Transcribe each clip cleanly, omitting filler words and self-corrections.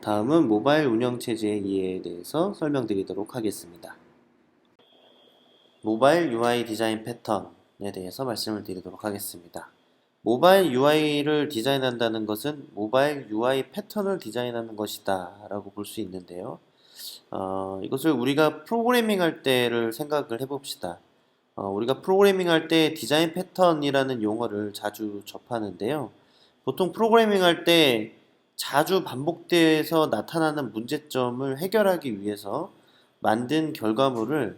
다음은 모바일 운영체제의 이해에 대해서 설명드리도록 하겠습니다. 모바일 UI 디자인 패턴에 대해서 말씀을 드리도록 하겠습니다. 모바일 UI를 디자인한다는 것은 모바일 UI 패턴을 디자인하는 것이다 라고 볼 수 있는데요. 이것을 우리가 프로그래밍 할 때를 생각을 해봅시다. 우리가 프로그래밍 할 때 디자인 패턴이라는 용어를 자주 접하는데요. 보통 프로그래밍 할 때 자주 반복돼서 나타나는 문제점을 해결하기 위해서 만든 결과물을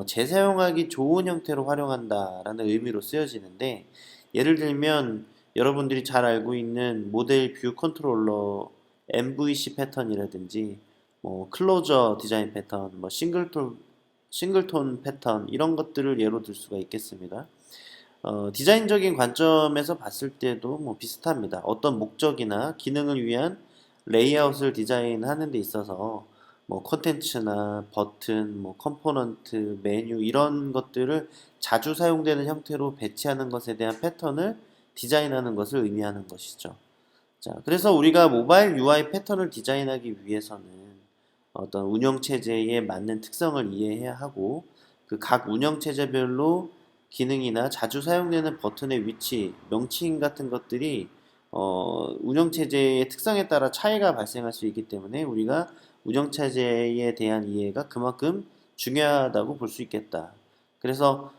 재사용하기 좋은 형태로 활용한다라는 의미로 쓰여지는데, 예를 들면 여러분들이 잘 알고 있는 모델 뷰 컨트롤러 MVC 패턴이라든지 클로저 디자인 패턴, 싱글톤 패턴 이런 것들을 예로 들 수가 있겠습니다. 디자인적인 관점에서 봤을 때도 비슷합니다. 어떤 목적이나 기능을 위한 레이아웃을 디자인하는 데 있어서 컨텐츠나 버튼, 컴포넌트, 메뉴 이런 것들을 자주 사용되는 형태로 배치하는 것에 대한 패턴을 디자인하는 것을 의미하는 것이죠. 자, 그래서 우리가 모바일 UI 패턴을 디자인하기 위해서는 어떤 운영체제에 맞는 특성을 이해해야 하고, 그 각 운영체제별로 기능이나 자주 사용되는 버튼의 위치, 명칭 같은 것들이 운영체제의 특성에 따라 차이가 발생할 수 있기 때문에 우리가 운영체제에 대한 이해가 그만큼 중요하다고 볼 수 있겠다. 그래서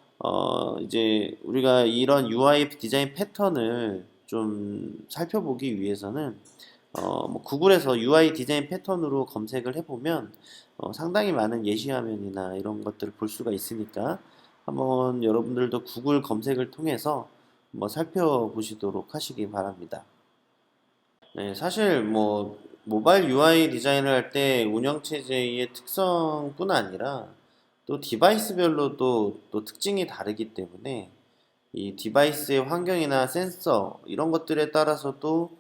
이제 우리가 이런 UI 디자인 패턴을 좀 살펴보기 위해서는 구글에서 UI 디자인 패턴으로 검색을 해보면 상당히 많은 예시 화면이나 이런 것들을 볼 수가 있으니까 한번 여러분들도 구글 검색을 통해서 한번 살펴보시도록 하시기 바랍니다. 네, 사실 모바일 UI 디자인을 할 때 운영체제의 특성뿐 아니라 또 디바이스별로도 또 특징이 다르기 때문에 이 디바이스의 환경이나 센서 이런 것들에 따라서도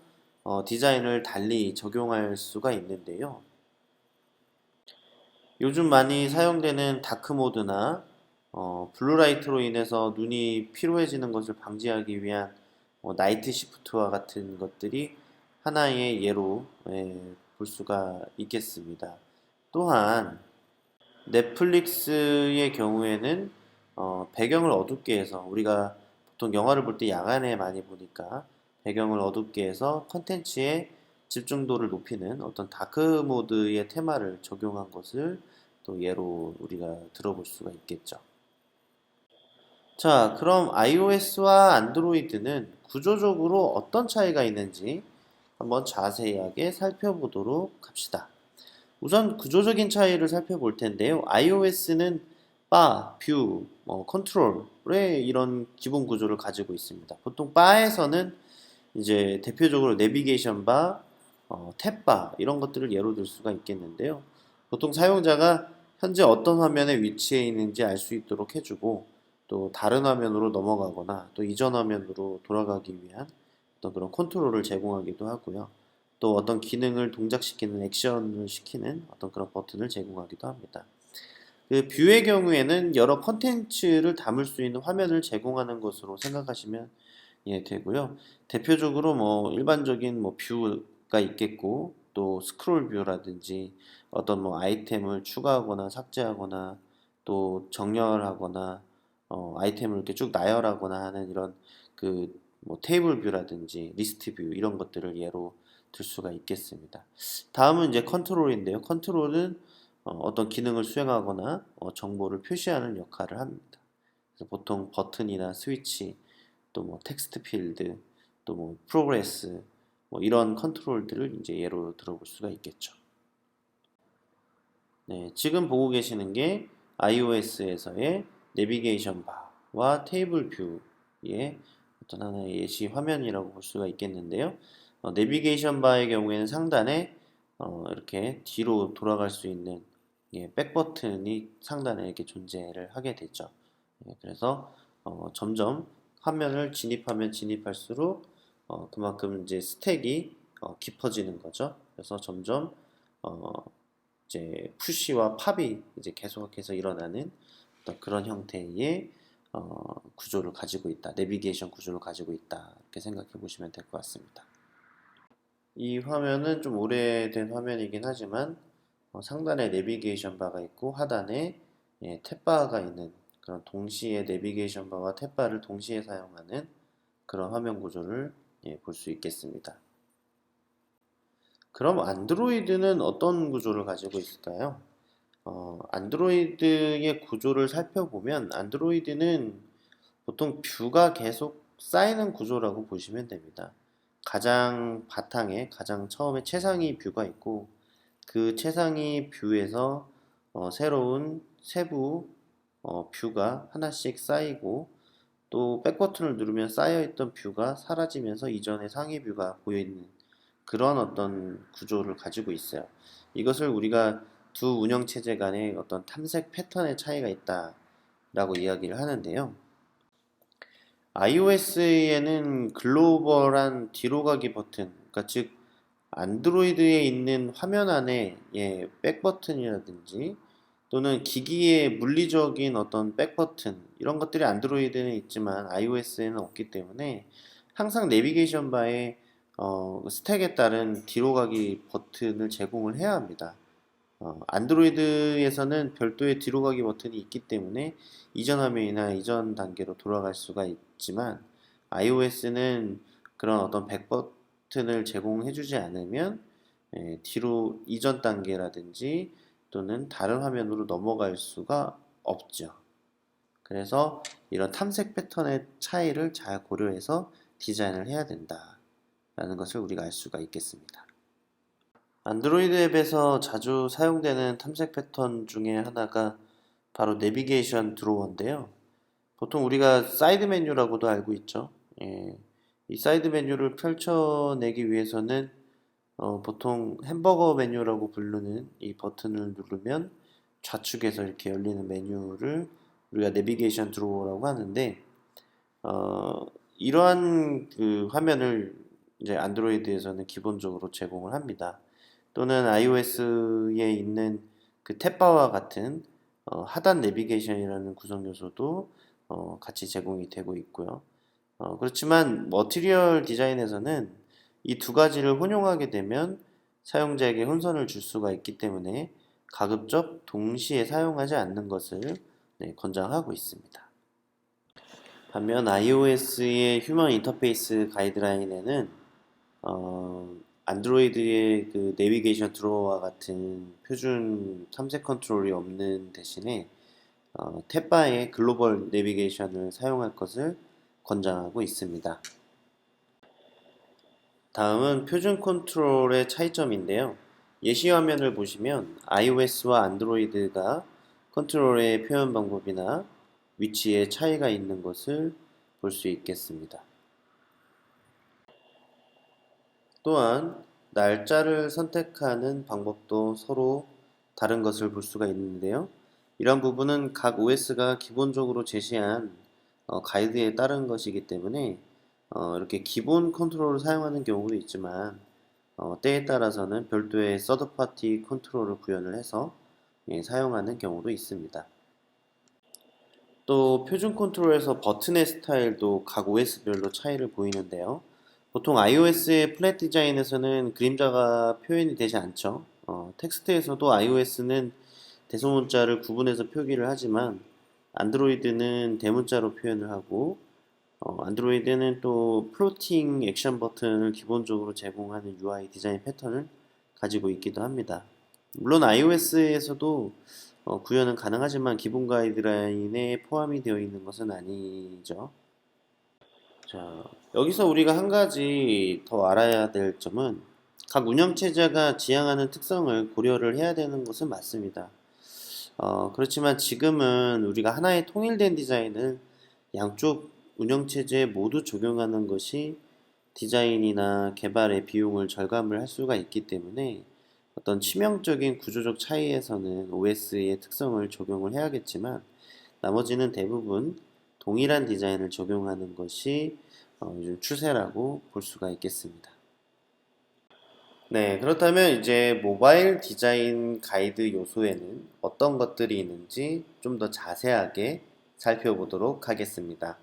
디자인을 달리 적용할 수가 있는데요. 요즘 많이 사용되는 다크 모드나 블루라이트로 인해서 눈이 피로해지는 것을 방지하기 위한 나이트 시프트와 같은 것들이 하나의 예로 볼 수가 있겠습니다. 또한 넷플릭스의 경우에는 배경을 어둡게 해서, 우리가 보통 영화를 볼 때 야간에 많이 보니까 배경을 어둡게 해서 컨텐츠의 집중도를 높이는 어떤 다크 모드의 테마를 적용한 것을 또 예로 우리가 들어볼 수가 있겠죠. 자, 그럼 iOS와 안드로이드는 구조적으로 어떤 차이가 있는지 한번 자세하게 살펴보도록 합시다. 우선 구조적인 차이를 살펴볼 텐데요. iOS는 바, 뷰, 컨트롤의 이런 기본 구조를 가지고 있습니다. 보통 바에서는 이제 대표적으로 내비게이션 바, 탭바 이런 것들을 예로 들 수가 있겠는데요. 보통 사용자가 현재 어떤 화면에 위치해 있는지 알 수 있도록 해주고, 또 다른 화면으로 넘어가거나 또 이전 화면으로 돌아가기 위한 어떤 그런 컨트롤을 제공하기도 하고요. 또 어떤 기능을 동작시키는, 액션을 시키는 어떤 그런 버튼을 제공하기도 합니다. 그 뷰의 경우에는 여러 컨텐츠를 담을 수 있는 화면을 제공하는 것으로 생각하시면 되고요. 대표적으로 일반적인 뷰가 있겠고, 또 스크롤 뷰라든지 어떤 아이템을 추가하거나 삭제하거나 또 정렬하거나 아이템을 이렇게 쭉 나열하거나 하는 이런 그 테이블 뷰라든지 리스트 뷰 이런 것들을 예로 들 수가 있겠습니다. 다음은 이제 컨트롤인데요. 컨트롤은 어떤 기능을 수행하거나 정보를 표시하는 역할을 합니다. 그래서 보통 버튼이나 스위치, 또 텍스트 필드, 또 프로그레스 이런 컨트롤들을 이제 예로 들어볼 수가 있겠죠. 네, 지금 보고 계시는 게 iOS에서의 내비게이션 바와 테이블 뷰의 어떤 하나의 예시 화면이라고 볼 수가 있겠는데요. 내비게이션 바의 경우에는 상단에 이렇게 뒤로 돌아갈 수 있는 백 버튼이 상단에 이렇게 존재를 하게 되죠. 그래서 점점 화면을 진입하면 진입할수록 그만큼 이제 스택이 깊어지는 거죠. 그래서 점점 이제 푸시와 팝이 이제 계속해서 일어나는 어떤 그런 형태의 구조를 가지고 있다. 내비게이션 구조를 가지고 있다. 이렇게 생각해 보시면 될 것 같습니다. 이 화면은 좀 오래된 화면이긴 하지만 상단에 내비게이션 바가 있고 하단에 탭바가 있는 그런 동시에 내비게이션 바와 탭바를 동시에 사용하는 그런 화면 구조를 볼 수 있겠습니다. 그럼 안드로이드는 어떤 구조를 가지고 있을까요? 안드로이드의 구조를 살펴보면 안드로이드는 보통 뷰가 계속 쌓이는 구조라고 보시면 됩니다. 가장 바탕에 가장 처음에 최상위 뷰가 있고 그 최상위 뷰에서 새로운 세부 뷰가 하나씩 쌓이고 또 백버튼을 누르면 쌓여있던 뷰가 사라지면서 이전의 상위 뷰가 보여있는 그런 어떤 구조를 가지고 있어요. 이것을 우리가 두 운영체제 간의 어떤 탐색 패턴의 차이가 있다라고 이야기를 하는데요. iOS에는 글로벌한 뒤로 가기 버튼, 그러니까 즉 안드로이드에 있는 화면 안에 백 버튼이라든지 또는 기기의 물리적인 어떤 백 버튼 이런 것들이 안드로이드는 있지만 iOS에는 없기 때문에 항상 내비게이션 바에 스택에 따른 뒤로 가기 버튼을 제공을 해야 합니다. 안드로이드에서는 별도의 뒤로 가기 버튼이 있기 때문에 이전 화면이나 이전 단계로 돌아갈 수가 있지만 iOS는 그런 어떤 백 버튼을 제공해주지 않으면 뒤로 이전 단계라든지 또는 다른 화면으로 넘어갈 수가 없죠. 그래서 이런 탐색 패턴의 차이를 잘 고려해서 디자인을 해야 된다라는 것을 우리가 알 수가 있겠습니다. 안드로이드 앱에서 자주 사용되는 탐색 패턴 중에 하나가 바로 내비게이션 드로어인데요. 보통 우리가 사이드 메뉴라고도 알고 있죠. 이 사이드 메뉴를 펼쳐내기 위해서는 보통 햄버거 메뉴라고 부르는 이 버튼을 누르면 좌측에서 이렇게 열리는 메뉴를 우리가 내비게이션 드로어라고 하는데 이러한 그 화면을 이제 안드로이드에서는 기본적으로 제공을 합니다. 또는 iOS에 있는 그 탭바와 같은 하단 내비게이션이라는 구성 요소도 같이 제공이 되고 있고요. 그렇지만 머티리얼 디자인에서는 이 두 가지를 혼용하게 되면 사용자에게 혼선을 줄 수가 있기 때문에 가급적 동시에 사용하지 않는 것을 권장하고 있습니다. 반면 iOS의 휴먼 인터페이스 가이드라인에는 안드로이드의 그 내비게이션 드로어와 같은 표준 탐색 컨트롤이 없는 대신에 탭바의 글로벌 내비게이션을 사용할 것을 권장하고 있습니다. 다음은 표준 컨트롤의 차이점인데요. 예시 화면을 보시면 iOS와 안드로이드가 컨트롤의 표현 방법이나 위치에 차이가 있는 것을 볼 수 있겠습니다. 또한 날짜를 선택하는 방법도 서로 다른 것을 볼 수가 있는데요. 이런 부분은 각 OS가 기본적으로 제시한 가이드에 따른 것이기 때문에 이렇게 기본 컨트롤을 사용하는 경우도 있지만 때에 따라서는 별도의 서드파티 컨트롤을 구현을 해서 사용하는 경우도 있습니다. 또 표준 컨트롤에서 버튼의 스타일도 각 OS별로 차이를 보이는데요. 보통 iOS의 플랫 디자인에서는 그림자가 표현이 되지 않죠. 텍스트에서도 iOS는 대소문자를 구분해서 표기를 하지만 안드로이드는 대문자로 표현을 하고 안드로이드는 또 플로팅 액션 버튼을 기본적으로 제공하는 UI 디자인 패턴을 가지고 있기도 합니다. 물론 iOS에서도 구현은 가능하지만 기본 가이드라인에 포함이 되어 있는 것은 아니죠. 자, 여기서 우리가 한 가지 더 알아야 될 점은 각 운영체제가 지향하는 특성을 고려를 해야 되는 것은 맞습니다. 그렇지만 지금은 우리가 하나의 통일된 디자인을 양쪽 운영체제에 모두 적용하는 것이 디자인이나 개발의 비용을 절감을 할 수가 있기 때문에 어떤 치명적인 구조적 차이에서는 OS의 특성을 적용을 해야겠지만 나머지는 대부분 동일한 디자인을 적용하는 것이 요즘 추세라고 볼 수가 있겠습니다. 네, 그렇다면 이제 모바일 디자인 가이드 요소에는 어떤 것들이 있는지 좀 더 자세하게 살펴보도록 하겠습니다.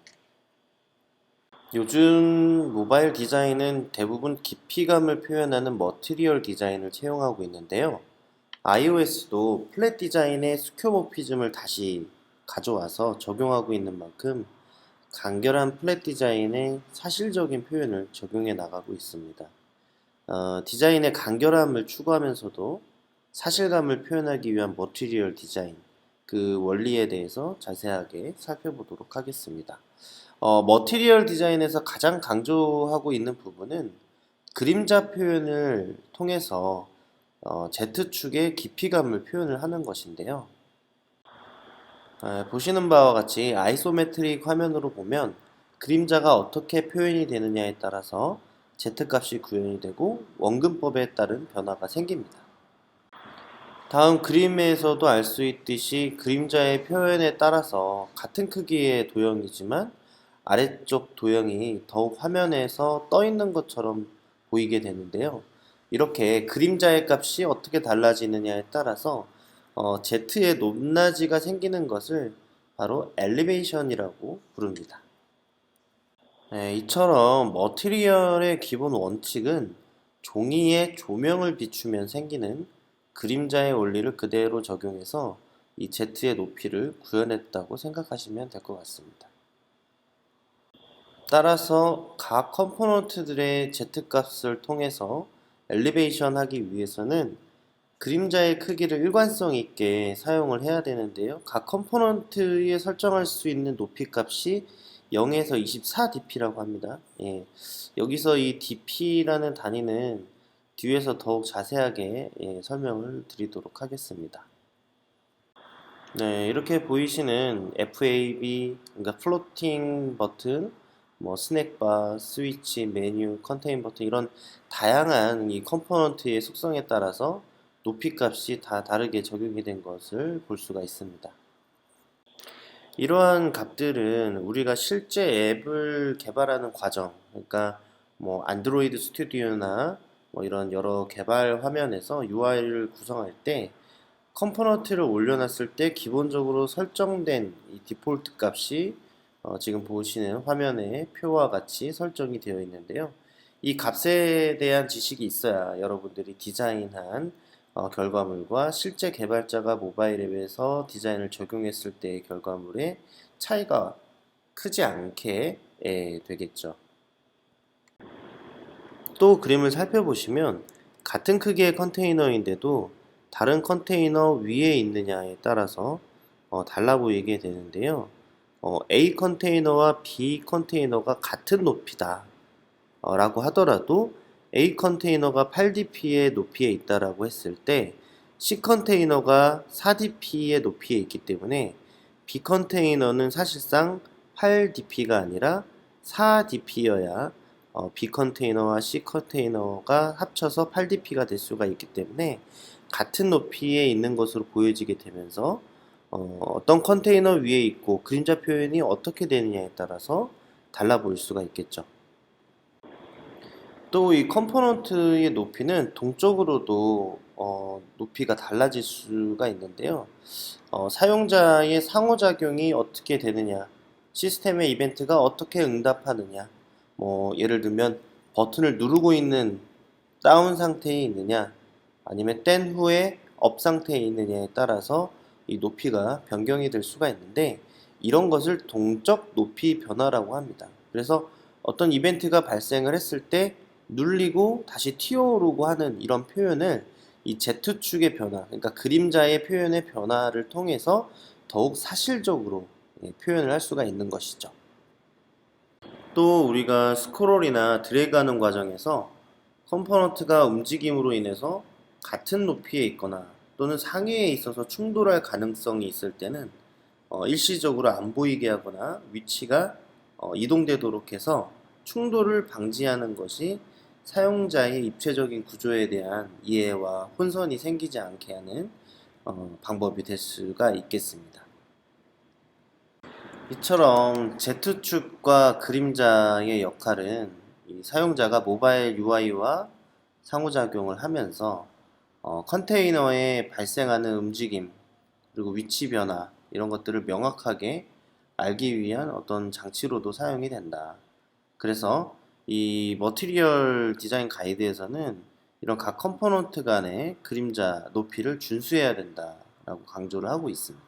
요즘 모바일 디자인은 대부분 깊이감을 표현하는 머티리얼 디자인을 채용하고 있는데요. iOS도 플랫 디자인의 스큐모피즘을 다시 가져와서 적용하고 있는 만큼 간결한 플랫 디자인에 사실적인 표현을 적용해 나가고 있습니다. 디자인의 간결함을 추구하면서도 사실감을 표현하기 위한 머티리얼 디자인, 그 원리에 대해서 자세하게 살펴보도록 하겠습니다. 머티리얼 디자인에서 가장 강조하고 있는 부분은 그림자 표현을 통해서 Z축의 깊이감을 표현을 하는 것인데요. 보시는 바와 같이 아이소메트릭 화면으로 보면 그림자가 어떻게 표현이 되느냐에 따라서 Z값이 구현이 되고 원근법에 따른 변화가 생깁니다. 다음 그림에서도 알 수 있듯이 그림자의 표현에 따라서 같은 크기의 도형이지만 아래쪽 도형이 더욱 화면에서 떠 있는 것처럼 보이게 되는데요. 이렇게 그림자의 값이 어떻게 달라지느냐에 따라서 Z의 높낮이가 생기는 것을 바로 엘리베이션이라고 부릅니다. 네, 이처럼 머티리얼의 기본 원칙은 종이에 조명을 비추면 생기는 그림자의 원리를 그대로 적용해서 이 Z의 높이를 구현했다고 생각하시면 될 것 같습니다. 따라서 각 컴포넌트들의 Z값을 통해서 엘리베이션 하기 위해서는 그림자의 크기를 일관성 있게 사용을 해야 되는데요. 각 컴포넌트에 설정할 수 있는 높이 값이 0에서 24dp라고 합니다. 예, 여기서 이 dp라는 단위는 뒤에서 더욱 자세하게 설명을 드리도록 하겠습니다. 네, 이렇게 보이시는 FAB, 그러니까 플로팅 버튼, 뭐 스낵바, 스위치, 메뉴, 컨테인 버튼 이런 다양한 이 컴포넌트의 속성에 따라서 높이 값이 다 다르게 적용이 된 것을 볼 수가 있습니다. 이러한 값들은 우리가 실제 앱을 개발하는 과정, 그러니까 뭐 안드로이드 스튜디오나 뭐 이런 여러 개발 화면에서 UI를 구성할 때 컴포넌트를 올려놨을 때 기본적으로 설정된 이 디폴트 값이 지금 보시는 화면의 표와 같이 설정이 되어 있는데요. 이 값에 대한 지식이 있어야 여러분들이 디자인한 결과물과 실제 개발자가 모바일 앱에서 디자인을 적용했을 때의 결과물의 차이가 크지 않게 되겠죠. 또 그림을 살펴보시면 같은 크기의 컨테이너인데도 다른 컨테이너 위에 있느냐에 따라서 달라 보이게 되는데요. A 컨테이너와 B 컨테이너가 같은 높이다 라고 하더라도 A 컨테이너가 8dp의 높이에 있다라고 했을 때 C 컨테이너가 4dp의 높이에 있기 때문에 B 컨테이너는 사실상 8dp가 아니라 4dp여야 B 컨테이너와 C 컨테이너가 합쳐서 8dp가 될 수가 있기 때문에 같은 높이에 있는 것으로 보여지게 되면서 어떤 컨테이너 위에 있고 그림자 표현이 어떻게 되느냐에 따라서 달라 보일 수가 있겠죠. 또 이 컴포넌트의 높이는 동적으로도 높이가 달라질 수가 있는데요. 사용자의 상호작용이 어떻게 되느냐, 시스템의 이벤트가 어떻게 응답하느냐, 뭐 예를 들면 버튼을 누르고 있는 다운 상태에 있느냐, 아니면 뗀 후에 업 상태에 있느냐에 따라서 이 높이가 변경이 될 수가 있는데 이런 것을 동적 높이 변화라고 합니다. 그래서 어떤 이벤트가 발생을 했을 때 눌리고 다시 튀어오르고 하는 이런 표현을 이 Z축의 변화, 그러니까 그림자의 표현의 변화를 통해서 더욱 사실적으로 표현을 할 수가 있는 것이죠. 또 우리가 스크롤이나 드래그하는 과정에서 컴포넌트가 움직임으로 인해서 같은 높이에 있거나 또는 상위에 있어서 충돌할 가능성이 있을 때는 일시적으로 안 보이게 하거나 위치가 이동되도록 해서 충돌을 방지하는 것이 사용자의 입체적인 구조에 대한 이해와 혼선이 생기지 않게 하는 방법이 될 수가 있겠습니다. 이처럼 Z축과 그림자의 역할은 이 사용자가 모바일 UI와 상호작용을 하면서 컨테이너에 발생하는 움직임 그리고 위치 변화 이런 것들을 명확하게 알기 위한 어떤 장치로도 사용이 된다. 그래서 이 머티리얼 디자인 가이드에서는 이런 각 컴포넌트 간의 그림자 높이를 준수해야 된다라고 강조를 하고 있습니다.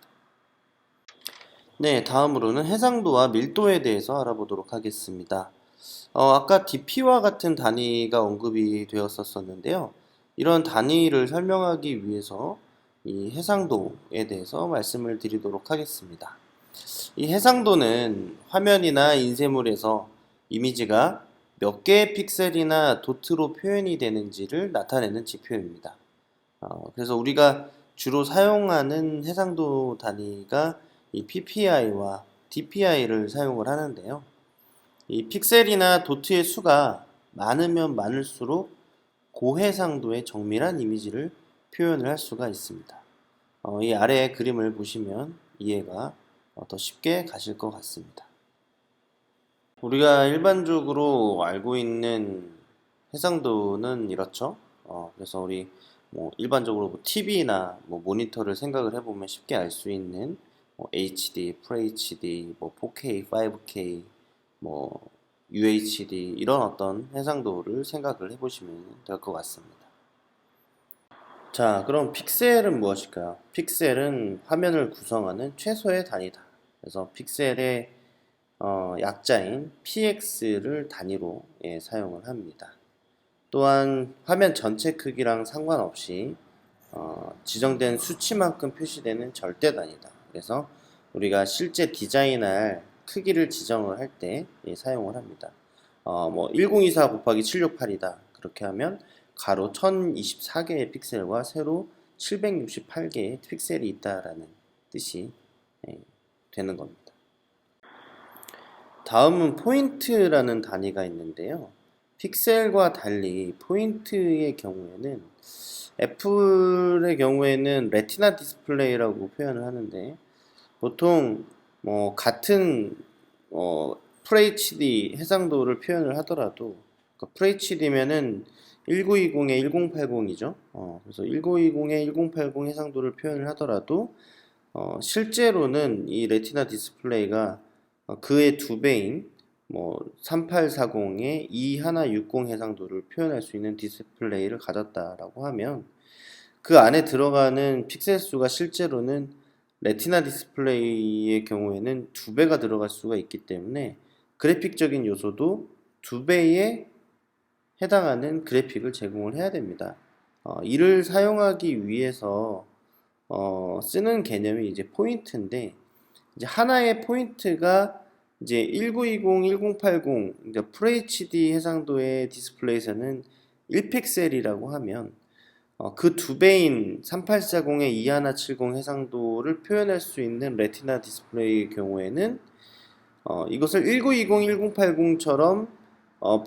네, 다음으로는 해상도와 밀도에 대해서 알아보도록 하겠습니다. 아까 DP와 같은 단위가 언급이 되었었는데요. 이런 단위를 설명하기 위해서 이 해상도에 대해서 말씀을 드리도록 하겠습니다. 이 해상도는 화면이나 인쇄물에서 이미지가 몇 개의 픽셀이나 도트로 표현이 되는지를 나타내는 지표입니다. 그래서 우리가 주로 사용하는 해상도 단위가 이 PPI와 DPI를 사용을 하는데요. 이 픽셀이나 도트의 수가 많으면 많을수록 고해상도의 정밀한 이미지를 표현을 할 수가 있습니다. 이 아래의 그림을 보시면 이해가 더 쉽게 가실 것 같습니다. 우리가 일반적으로 알고 있는 해상도는 이렇죠. 그래서 우리 일반적으로 TV나 모니터를 생각을 해보면 쉽게 알 수 있는 HD, FHD, 4K, 5K, UHD 이런 어떤 해상도를 생각을 해보시면 될 것 같습니다. 자, 그럼 픽셀은 무엇일까요? 픽셀은 화면을 구성하는 최소의 단위다. 그래서 픽셀의 약자인 px를 단위로 사용을 합니다. 또한 화면 전체 크기랑 상관없이 지정된 수치만큼 표시되는 절대 단위다. 그래서 우리가 실제 디자인할 크기를 지정을 할 때 사용을 합니다. 1024 곱하기 768이다. 그렇게 하면 가로 1024개의 픽셀과 세로 768개의 픽셀이 있다라는 뜻이 되는 겁니다. 다음은 포인트라는 단위가 있는데요. 픽셀과 달리 포인트의 경우에는 애플의 경우에는 레티나 디스플레이라고 표현을 하는데 보통 같은 FHD 해상도를 표현을 하더라도 FHD면은 1920에 1080이죠. 그래서 1920에 1080 해상도를 표현을 하더라도 실제로는 이 레티나 디스플레이가 그의 두 배인 3840의 2160 해상도를 표현할 수 있는 디스플레이를 가졌다라고 하면 그 안에 들어가는 픽셀 수가 실제로는 레티나 디스플레이의 경우에는 두 배가 들어갈 수가 있기 때문에 그래픽적인 요소도 두 배에 해당하는 그래픽을 제공을 해야 됩니다. 이를 사용하기 위해서 쓰는 개념이 이제 포인트인데 이제 하나의 포인트가 이제 1920, 1080, 그러니까 FHD 해상도의 디스플레이에서는 1픽셀이라고 하면 그 두 배인 3840의 2170 해상도를 표현할 수 있는 레티나 디스플레이의 경우에는 이것을 1920, 1080처럼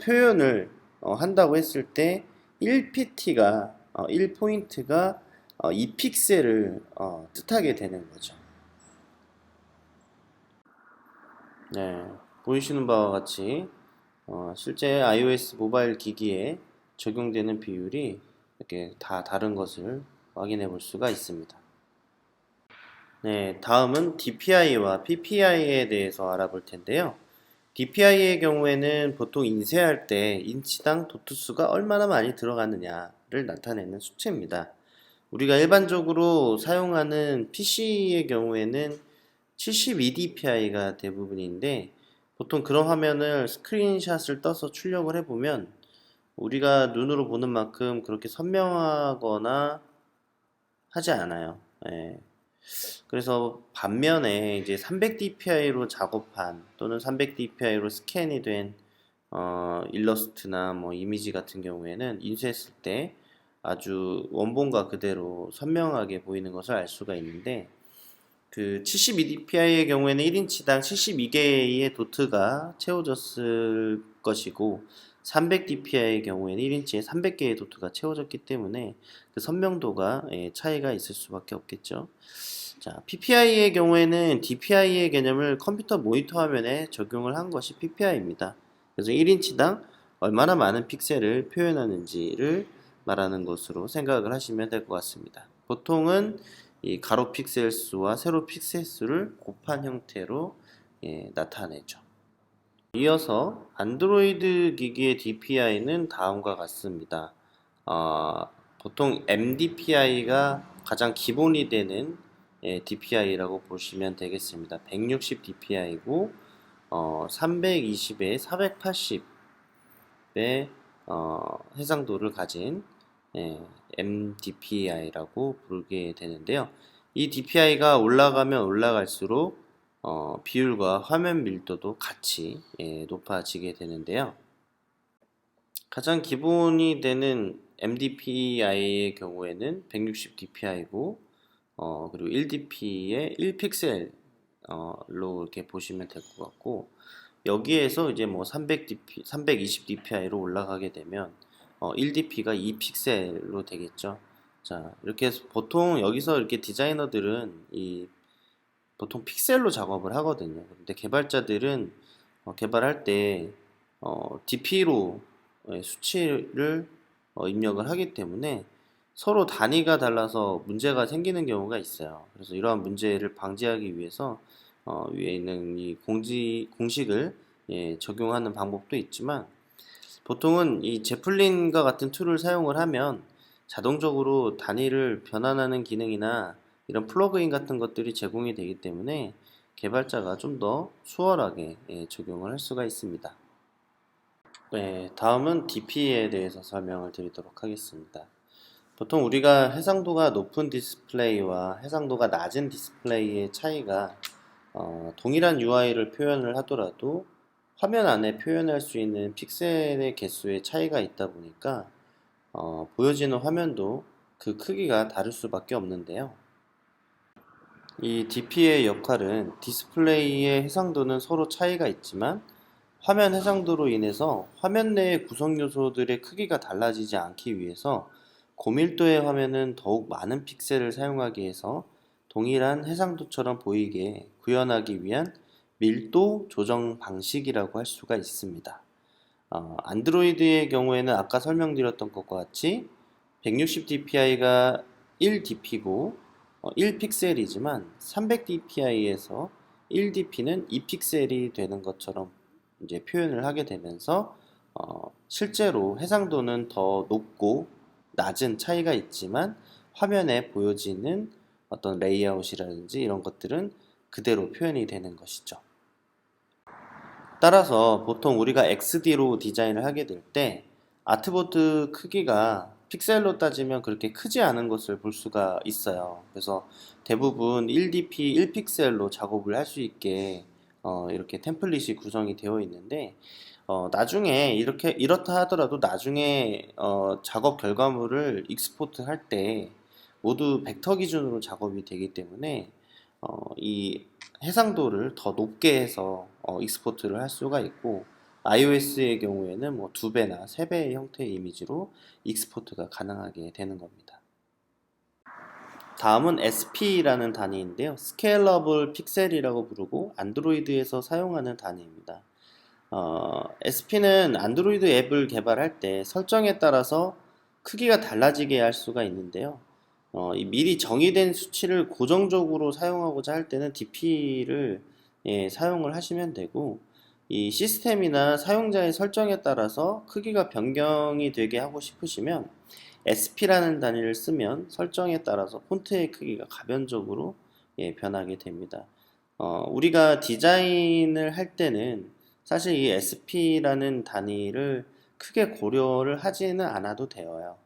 표현을 한다고 했을 때 1pt가 1포인트가 2픽셀을 뜻하게 되는 거죠. 네, 보이시는 바와 같이 실제 iOS 모바일 기기에 적용되는 비율이 이렇게 다 다른 것을 확인해 볼 수가 있습니다. 네, 다음은 DPI와 PPI에 대해서 알아볼 텐데요. DPI의 경우에는 보통 인쇄할 때 인치당 도트 수가 얼마나 많이 들어가느냐를 나타내는 수치입니다. 우리가 일반적으로 사용하는 PC의 경우에는 72dpi가 대부분인데 보통 그런 화면을 스크린샷을 떠서 출력을 해보면 우리가 눈으로 보는 만큼 그렇게 선명하거나 하지 않아요. 예. 그래서 반면에 이제 300dpi로 작업한 또는 300dpi로 스캔이 된 일러스트나 이미지 같은 경우에는 인쇄했을 때 아주 원본과 그대로 선명하게 보이는 것을 알 수가 있는데 그 72dpi의 경우에는 1인치당 72개의 도트가 채워졌을 것이고 300dpi의 경우에는 1인치에 300개의 도트가 채워졌기 때문에 그 선명도가 차이가 있을 수밖에 없겠죠. 자, PPI의 경우에는 DPI의 개념을 컴퓨터 모니터 화면에 적용을 한 것이 PPI입니다. 그래서 1인치당 얼마나 많은 픽셀을 표현하는지를 말하는 것으로 생각을 하시면 될 것 같습니다. 보통은 이 가로 픽셀 수와 세로 픽셀 수를 곱한 형태로 나타내죠. 이어서 안드로이드 기기의 DPI는 다음과 같습니다. 보통 MDPI가 가장 기본이 되는 DPI라고 보시면 되겠습니다. 160 DPI고 320에 480의 해상도를 가진 MDPI라고 부르게 되는데요. 이 DPI가 올라가면 올라갈수록 비율과 화면 밀도도 같이 높아지게 되는데요. 가장 기본이 되는 MDPI의 경우에는 160 DPI고 그리고 1DP의 1픽셀로 이렇게 보시면 될 것 같고, 여기에서 이제 뭐 300dp, 320 DPI로 올라가게 되면 1dp가 2픽셀로 되겠죠. 자, 이렇게 해서 보통 여기서 이렇게 디자이너들은 보통 픽셀로 작업을 하거든요. 근데 개발자들은 개발할 때 dp로 수치를 입력을 하기 때문에 서로 단위가 달라서 문제가 생기는 경우가 있어요. 그래서 이러한 문제를 방지하기 위해서 위에 있는 이 공식을 적용하는 방법도 있지만, 보통은 이 제플린과 같은 툴을 사용을 하면 자동적으로 단위를 변환하는 기능이나 이런 플러그인 같은 것들이 제공이 되기 때문에 개발자가 좀 더 수월하게 적용을 할 수가 있습니다. 네, 다음은 DP에 대해서 설명을 드리도록 하겠습니다. 보통 우리가 해상도가 높은 디스플레이와 해상도가 낮은 디스플레이의 차이가 동일한 UI를 표현을 하더라도 화면 안에 표현할 수 있는 픽셀의 개수의 차이가 있다 보니까 보여지는 화면도 그 크기가 다를 수밖에 없는데요. 이 DP의 역할은 디스플레이의 해상도는 서로 차이가 있지만 화면 해상도로 인해서 화면 내의 구성 요소들의 크기가 달라지지 않기 위해서 고밀도의 화면은 더욱 많은 픽셀을 사용하기 위해서 동일한 해상도처럼 보이게 구현하기 위한 밀도 조정 방식이라고 할 수가 있습니다. 안드로이드의 경우에는 아까 설명드렸던 것과 같이 160dpi가 1dp고 1픽셀이지만 300dpi에서 1dp는 2픽셀이 되는 것처럼 이제 표현을 하게 되면서 실제로 해상도는 더 높고 낮은 차이가 있지만 화면에 보여지는 어떤 레이아웃이라든지 이런 것들은 그대로 표현이 되는 것이죠. 따라서 보통 우리가 XD로 디자인을 하게 될 때 아트보드 크기가 픽셀로 따지면 그렇게 크지 않은 것을 볼 수가 있어요. 그래서 대부분 1dp 1픽셀로 작업을 할 수 있게 이렇게 템플릿이 구성이 되어 있는데, 나중에 이렇다 하더라도 나중에 작업 결과물을 익스포트 할 때 모두 벡터 기준으로 작업이 되기 때문에 이 해상도를 더 높게 해서 익스포트를 할 수가 있고, iOS의 경우에는 뭐 2배나 3배의 형태의 이미지로 익스포트가 가능하게 되는 겁니다. 다음은 SP라는 단위인데요. Scalable Pixel이라고 부르고 안드로이드에서 사용하는 단위입니다. SP는 안드로이드 앱을 개발할 때 설정에 따라서 크기가 달라지게 할 수가 있는데요. 이 미리 정의된 수치를 고정적으로 사용하고자 할 때는 DP를 사용을 하시면 되고, 이 시스템이나 사용자의 설정에 따라서 크기가 변경이 되게 하고 싶으시면 SP라는 단위를 쓰면 설정에 따라서 폰트의 크기가 가변적으로 변하게 됩니다. 우리가 디자인을 할 때는 사실 이 SP라는 단위를 크게 고려를 하지는 않아도 되어요.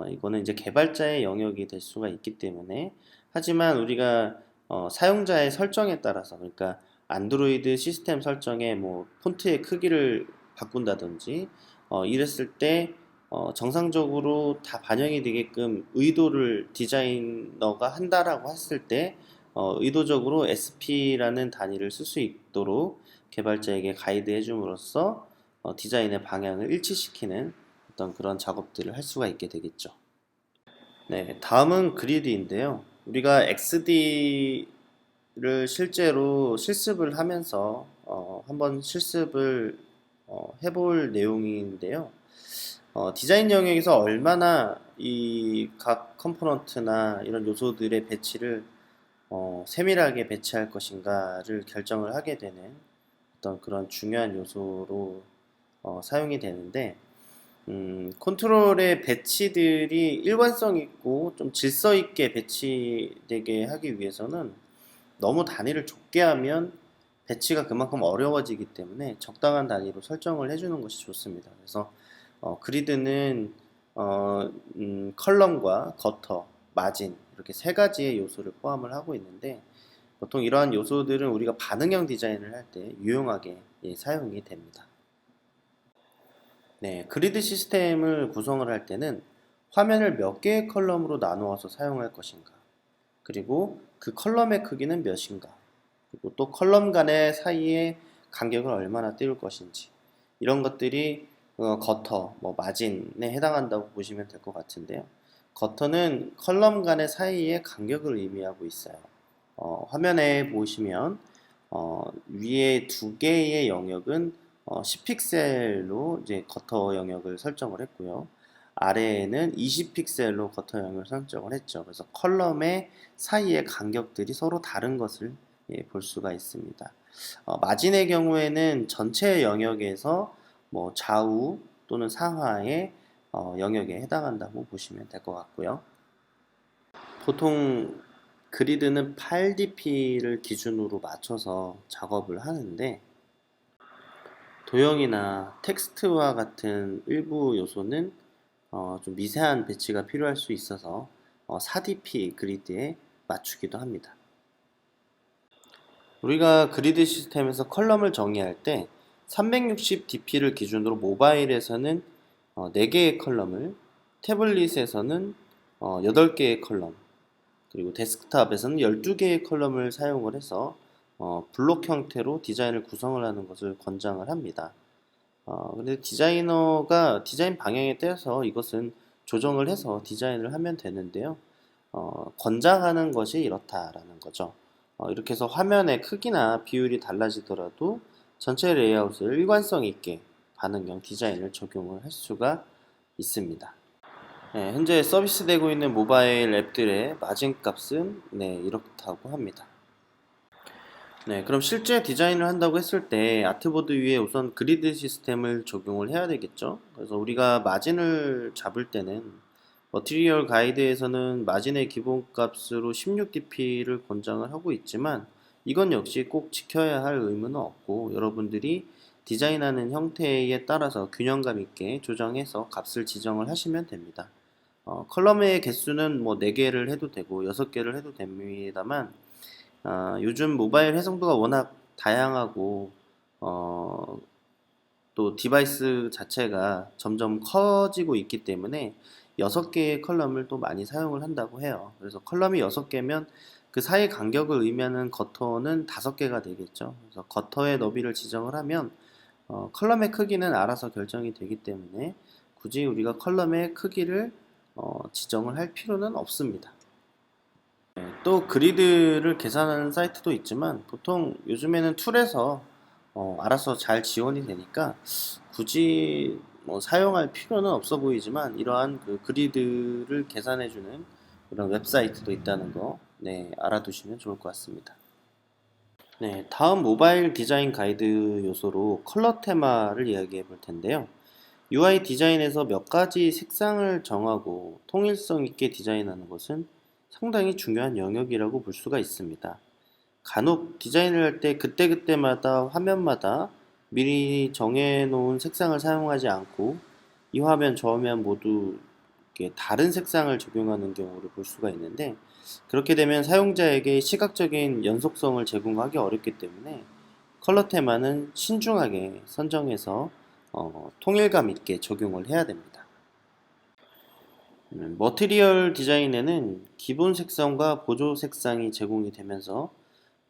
이거는 이제 개발자의 영역이 될 수가 있기 때문에. 하지만 우리가 사용자의 설정에 따라서, 그러니까 안드로이드 시스템 설정에 뭐 폰트의 크기를 바꾼다든지 이랬을 때 정상적으로 다 반영이 되게끔 의도를 디자이너가 한다라고 했을 때 의도적으로 SP라는 단위를 쓸 수 있도록 개발자에게 가이드 해줌으로써 디자인의 방향을 일치시키는 어떤 그런 작업들을 할 수가 있게 되겠죠. 네, 다음은 그리드인데요. 우리가 XD를 실제로 실습을 하면서 한번 실습을 해볼 내용인데요. 디자인 영역에서 얼마나 이 각 컴포넌트나 이런 요소들의 배치를 세밀하게 배치할 것인가를 결정을 하게 되는 어떤 그런 중요한 요소로 사용이 되는데, 컨트롤의 배치들이 일관성 있고 좀 질서 있게 배치되게 하기 위해서는 너무 단위를 좁게 하면 배치가 그만큼 어려워지기 때문에 적당한 단위로 설정을 해주는 것이 좋습니다. 그래서 그리드는 컬럼과 거터, 마진 이렇게 세 가지의 요소를 포함을 하고 있는데, 보통 이러한 요소들은 우리가 반응형 디자인을 할 때 유용하게 사용이 됩니다. 네, 그리드 시스템을 구성을 할 때는 화면을 몇 개의 컬럼으로 나누어서 사용할 것인가, 그리고 그 컬럼의 크기는 몇인가, 그리고 또 컬럼 간의 사이에 간격을 얼마나 띄울 것인지, 이런 것들이 거터, 뭐 마진에 해당한다고 보시면 될 것 같은데요. 거터는 컬럼 간의 사이의 간격을 의미하고 있어요. 화면에 보시면 위에 두 개의 영역은 10픽셀로 이제 거터 영역을 설정을 했고요. 아래에는 20픽셀로 거터 영역을 설정을 했죠. 그래서 컬럼의 사이의 간격들이 서로 다른 것을 볼 수가 있습니다. 마진의 경우에는 전체 영역에서 뭐 좌우 또는 상하의 영역에 해당한다고 보시면 될 것 같고요. 보통 그리드는 8dp를 기준으로 맞춰서 작업을 하는데, 도형이나 텍스트와 같은 일부 요소는 좀 미세한 배치가 필요할 수 있어서 4dp 그리드에 맞추기도 합니다. 우리가 그리드 시스템에서 컬럼을 정의할 때 360dp를 기준으로 모바일에서는 4개의 컬럼을, 태블릿에서는 8개의 컬럼, 그리고 데스크탑에서는 12개의 컬럼을 사용을 해서 블록 형태로 디자인을 구성을 하는 것을 권장을 합니다. 근데 디자이너가 디자인 방향에 따라서 이것은 조정을 해서 디자인을 하면 되는데요. 권장하는 것이 이렇다라는 거죠. 이렇게 해서 화면의 크기나 비율이 달라지더라도 전체 레이아웃을 일관성 있게 반응형 디자인을 적용을 할 수가 있습니다. 네, 현재 서비스되고 있는 모바일 앱들의 마진값은 이렇다고 합니다. 네, 그럼 실제 디자인을 한다고 했을 때 아트보드 위에 우선 그리드 시스템을 적용을 해야 되겠죠. 그래서 우리가 마진을 잡을 때는 머티리얼 가이드에서는 마진의 기본값으로 16dp를 권장을 하고 있지만, 이건 역시 꼭 지켜야 할 의무는 없고 여러분들이 디자인하는 형태에 따라서 균형감 있게 조정해서 값을 지정을 하시면 됩니다. 컬럼의 개수는 뭐 4개를 해도 되고 6개를 해도 됩니다만, 요즘 모바일 해상도가 워낙 다양하고 또 디바이스 자체가 점점 커지고 있기 때문에 6개의 컬럼을 또 많이 사용을 한다고 해요. 그래서 컬럼이 6개면 그 사이 간격을 의미하는 거터는 5개가 되겠죠. 그래서 거터의 너비를 지정을 하면 컬럼의 크기는 알아서 결정이 되기 때문에 굳이 우리가 컬럼의 크기를 지정을 할 필요는 없습니다. 또 그리드를 계산하는 사이트도 있지만 보통 요즘에는 툴에서 알아서 잘 지원이 되니까 굳이 뭐 사용할 필요는 없어 보이지만, 이러한 그 그리드를 계산해주는 그런 웹사이트도 있다는 거 알아두시면 좋을 것 같습니다. 네, 다음 모바일 디자인 가이드 요소로 컬러 테마를 이야기해 볼 텐데요. UI 디자인에서 몇 가지 색상을 정하고 통일성 있게 디자인하는 것은 상당히 중요한 영역이라고 볼 수가 있습니다. 간혹 디자인을 할 때 그때그때마다 화면마다 미리 정해놓은 색상을 사용하지 않고 이 화면 저 화면 모두 이렇게 다른 색상을 적용하는 경우를 볼 수가 있는데, 그렇게 되면 사용자에게 시각적인 연속성을 제공하기 어렵기 때문에 컬러 테마는 신중하게 선정해서 통일감 있게 적용을 해야 됩니다. 머티리얼 디자인에는 기본 색상과 보조 색상이 제공이 되면서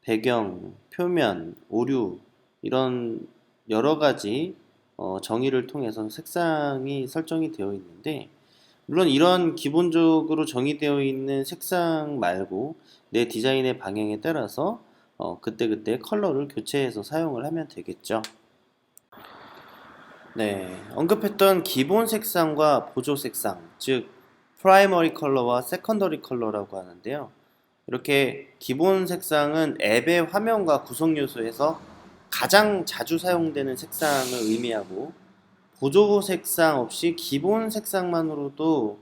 배경, 표면, 오류 이런 여러 가지 정의를 통해서 색상이 설정이 되어 있는데, 물론 이런 기본적으로 정의되어 있는 색상 말고 내 디자인의 방향에 따라서 그때그때 컬러를 교체해서 사용을 하면 되겠죠. 네, 언급했던 기본 색상과 보조 색상, 즉 프라이머리 컬러와 세컨더리 컬러라고 하는데요. 이렇게 기본 색상은 앱의 화면과 구성 요소에서 가장 자주 사용되는 색상을 의미하고, 보조 색상 없이 기본 색상만으로도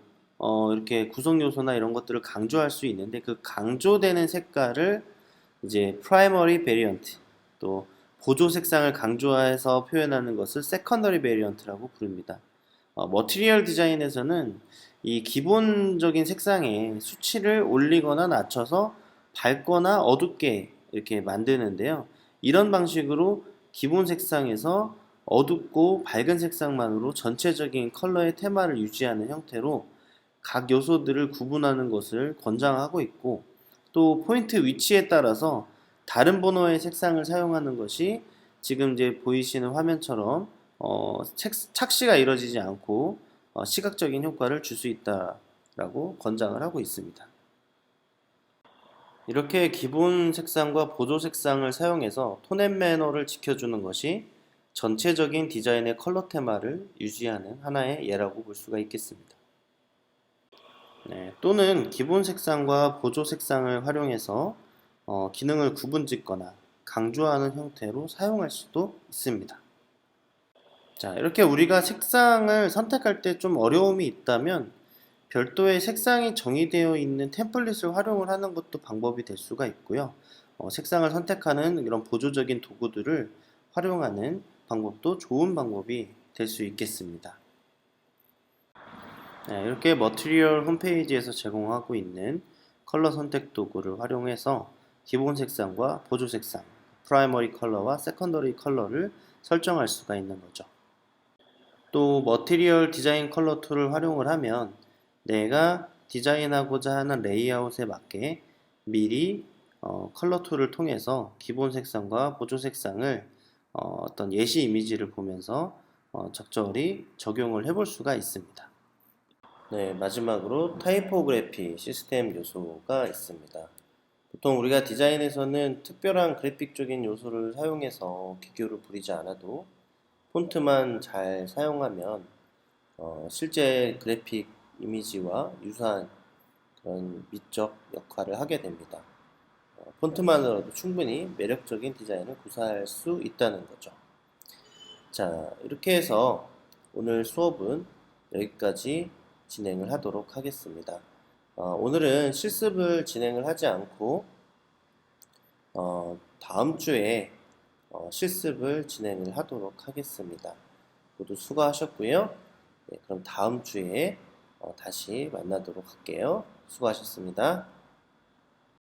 이렇게 구성 요소나 이런 것들을 강조할 수 있는데, 그 강조되는 색깔을 이제 프라이머리 베리언트, 또 보조 색상을 강조해서 표현하는 것을 세컨더리 베리언트라고 부릅니다. 머티리얼 디자인에서는 이 기본적인 색상의 수치를 올리거나 낮춰서 밝거나 어둡게 이렇게 만드는데요. 이런 방식으로 기본 색상에서 어둡고 밝은 색상만으로 전체적인 컬러의 테마를 유지하는 형태로 각 요소들을 구분하는 것을 권장하고 있고, 또 포인트 위치에 따라서 다른 번호의 색상을 사용하는 것이 지금 이제 보이시는 화면처럼 착시가 이루어지지 않고 시각적인 효과를 줄 수 있다라고 권장을 하고 있습니다. 이렇게 기본 색상과 보조 색상을 사용해서 톤 앤 매너를 지켜주는 것이 전체적인 디자인의 컬러 테마를 유지하는 하나의 예라고 볼 수가 있겠습니다. 네, 또는 기본 색상과 보조 색상을 활용해서 기능을 구분짓거나 강조하는 형태로 사용할 수도 있습니다. 자, 이렇게 우리가 색상을 선택할 때 좀 어려움이 있다면 별도의 색상이 정의되어 있는 템플릿을 활용을 하는 것도 방법이 될 수가 있고요. 색상을 선택하는 이런 보조적인 도구들을 활용하는 방법도 좋은 방법이 될 수 있겠습니다. 네, 이렇게 머티리얼 홈페이지에서 제공하고 있는 컬러 선택 도구를 활용해서 기본 색상과 보조 색상, 프라이머리 컬러와 세컨더리 컬러를 설정할 수가 있는 거죠. 또 머티리얼 디자인 컬러 툴을 활용을 하면 내가 디자인하고자 하는 레이아웃에 맞게 미리 컬러 툴을 통해서 기본 색상과 보조 색상을 어떤 예시 이미지를 보면서 적절히 적용을 해볼 수가 있습니다. 네, 마지막으로 타이포그래피 시스템 요소가 있습니다. 보통 우리가 디자인에서는 특별한 그래픽적인 요소를 사용해서 기교를 부리지 않아도 폰트만 잘 사용하면 실제 그래픽 이미지와 유사한 그런 미적 역할을 하게 됩니다. 폰트만으로도 충분히 매력적인 디자인을 구사할 수 있다는 거죠. 자, 이렇게 해서 오늘 수업은 여기까지 진행을 하도록 하겠습니다. 오늘은 실습을 진행을 하지 않고 다음 주에 실습을 진행을 하도록 하겠습니다. 모두 수고하셨고요. 네, 그럼 다음 주에 다시 만나도록 할게요. 수고하셨습니다.